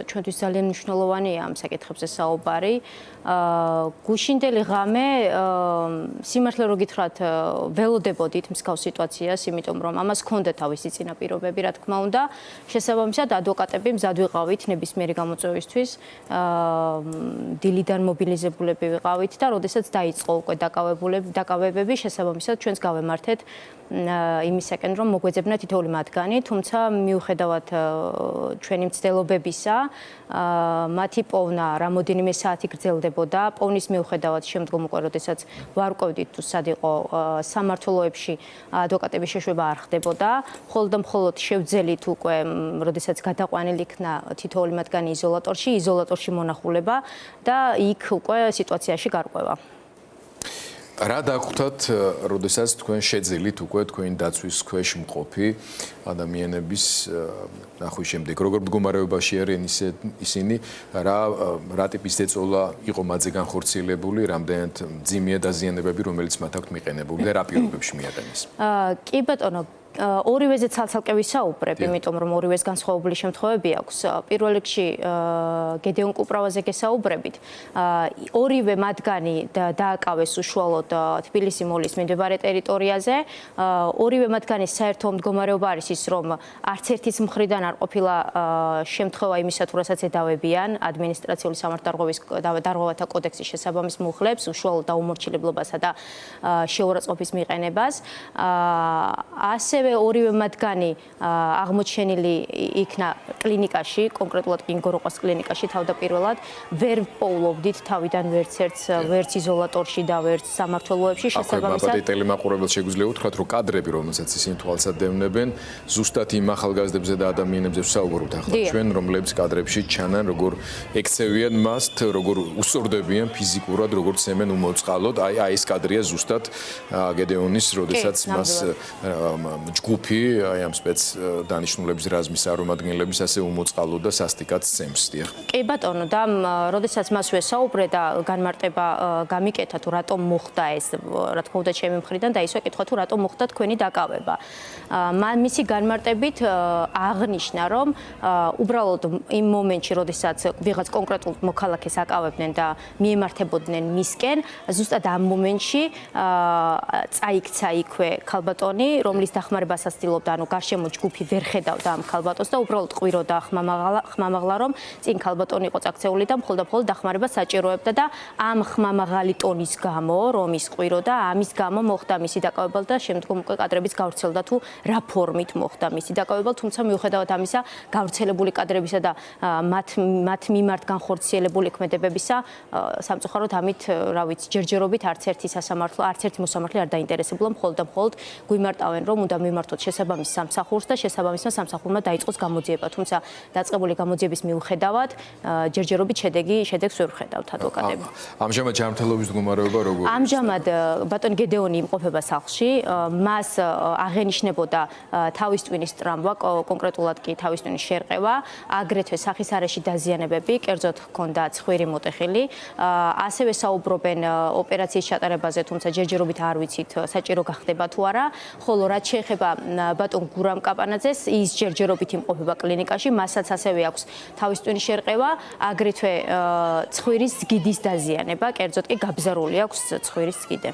ჩვენთვის ძალიან მნიშვნელოვანია ამ საკითხებზე საუბარი. გუშინდელი ღამე სიმართლე რო გითხრათ, ველოდებოდით მსგავს სიტუაციას, იმიტომ რომ ამას ჰქონდა თავისი წინაპირობები, რა თქმა უნდა. შესაბამისად, ადვოკატები მზად ვიყავით ნებისმიერი გამოწვევისთვის. დილიდან მობილიზებულები ვიყავით და როდესაც დაიწყო უკვე დაკავებები, შესაბამისად ჩვენს გავემართეთ იმისაკენ, რომ მოგვეძებნა თითოეული მათგანი, თუმცა მიუხედავად ჩვენი მცდელობებისა, მათი პოვნა რამოდენიმე საათი გრძელდებოდა. პოვნის მიუხედავად შემდგომ უკვე როდესაც ვარკვევდით თუ სად იყო სამმართველოებში ადვოკატების შეშვება არ ხდებოდა. მხოლოდ და მხოლოდ შევძელით უკვე როდესაც გადაყვანილი იქნა თითოეული მათგანი იზოლატორში მონახულება და იქ უკვე სიტუაციაში გარკვევა. რა დაგხვდათ, როდესაც თქვენ შეძელით უკვე თქვენი დაცვის ქვეშ მყოფი ადამიანების ნახვის შემდეგ, როგორ მდგომარეობაში არიან ისინი, რა ტიპის ზეწოლა იყო მათზე განხორციელებული, რამდენად მძიმეა დაზიანებები, რომელიც მათ აქვთ მიყენებული და რა პირობებში მიაყენეს? კი ბატონო, ორივეზე ცალ-ცალკე ვისაუბრებ, იმიტომ რომ ორივეს განსხვავებული შემთხვევები აქვს. პირველ რიგში გედეონ კუპრავაზე გესაუბრებით. ორივე მათგანი დააკავეს უშუალოდ თბილისი მოლის მიმდებარე ტერიტორიაზე. ორივე მათგანის საერთო მდგომარეობა არის ის, რომ არც ერთის მხრიდან არ ყოფილა შემთხვევა იმისა, თუ რასაც ედავებიან ადმინისტრაციული სამართალდარღვევათა კოდექსის შესაბამის მუხლებს, უშუალოდ დაუმორჩილებლობასა და შეურაცხყოფის მიყენებას. ასევე ორივე მათგანი აღმოჩენილი იქნა კლინიკაში, კონკრეტულად გინგოროყოს კლინიკაში თავდაპირველად. ვერ პოულობდით თავიდან ვერც იზოლატორში და ვერც სამმართველოებში შესაბამისად. აბა ტელემაყურებელს შეგვიძლია უთხრათ, რომ კადრები, რომელსაც ისინი თვალსადევნებენ, ზუსტად იმ ახალგაზრდებზე და ადამიანებზე ვსაუბრობთ ახლა ჩვენ, რომლებიც კადრებში ჩანან, როგორ ექცევიან მასთ, როგორ უსწორდებიან ფიზიკურად, როგორ ცემენ უმოწყალოდ. აი ეს კადრია ზუსტად გედეონის, როდესაც მას ჯგუფი, აი ამ სპეც დანიშნულების რაზმის წარმომადგენლების ასე უმოწყალოდ და სასტიკად ცემს. კი ბატონო, და როდესაც მას ვესაუბრე და განმარტება გამიკეთა თუ რატომ მოხდა ეს, რა თქმა უნდა ჩემი მხრიდან და ისო კითხვა თუ რატომ მოხდა თქვენი დაკავება. მისი განმარტებით აღნიშნა, რომ უბრალოდ იმ მომენტში, როდესაც ვიღაც კონკრეტულ მოქალაქეს აკავებდნენ და მიემართებოდნენ მისკენ, ზუსტად ამ მომენტში წაიქცა იქვე ქალბატონი, რომლის დახმარებას ასtildeობდა, ანუ გარშემო ჯგუფი ვერ ხედავდა ამ ქალბატონს და უბრალოდ ყვიროდა ხმამაღლა, რომ წინ ქალბატონი იყო წაქცეული და მხოლოდ დახმარებას საჭიროებდა და ამ ხმამაღალი ტონის გამო, რომ ის ყვიროდა, ამის გამო მოხდა მისი დაკავება და შემდგომ უკვე კადრებიც გავრცელდა თუ რა ფორმით მოხდა მისი დაკავება, თუმცა მიუხედავად ამისა, გავრცელებული კადრებისა და მათ მიმართ განხორციელებული ქმედებებისა, სამწუხაროდ ამით, რა ვიცი, ჯერჯერობით არც ერთი მოსამართლე არ დაინტერესებულა, მხოლოდ და მხოლოდ გვიმარტავენ, რომ უნდა მიმართოთ შესაბამის სამსახურს და შესაბამისმა სამსახურმა დაიწყოს გამოძიება, თუმცა დაწყებული გამოძიების მიუხედავად ჯერჯერობით შედეგს ვერ ვხედავთ ადვოკატები. ამჟამად ჯანმრთელობის მდგომარეობა როგორია? ამჟამად ბატონი გედეონი იმყოფება სახლში, მას აღენიშნებოდა თავის ტვინის ტრამვა, კონკრეტულად კი თავის ტვინის შერყევა, აგრეთვე სახის არეში დაზიანებები, კერძოდ ჰქონდა ცხვირი მოტეხილი. ასევე საუბრობენ ოპერაციის ჩატარებაზე, თუმცა ჯერჯერობით არ ვიცით საჭირო გახდება თუ არა. ხოლო რაც შეეხება ბატონ გურამ კაპანაძეს, ის ჯერჯერობით იმყოფება კლინიკაში, მასაც ასევე აქვს თავის ტვინის შერყევა, აგრეთვე ცხვირის ზგიდის დაზიანება, კერძოდ კი გაბზარული აქვს ცხვირის ზგიდე.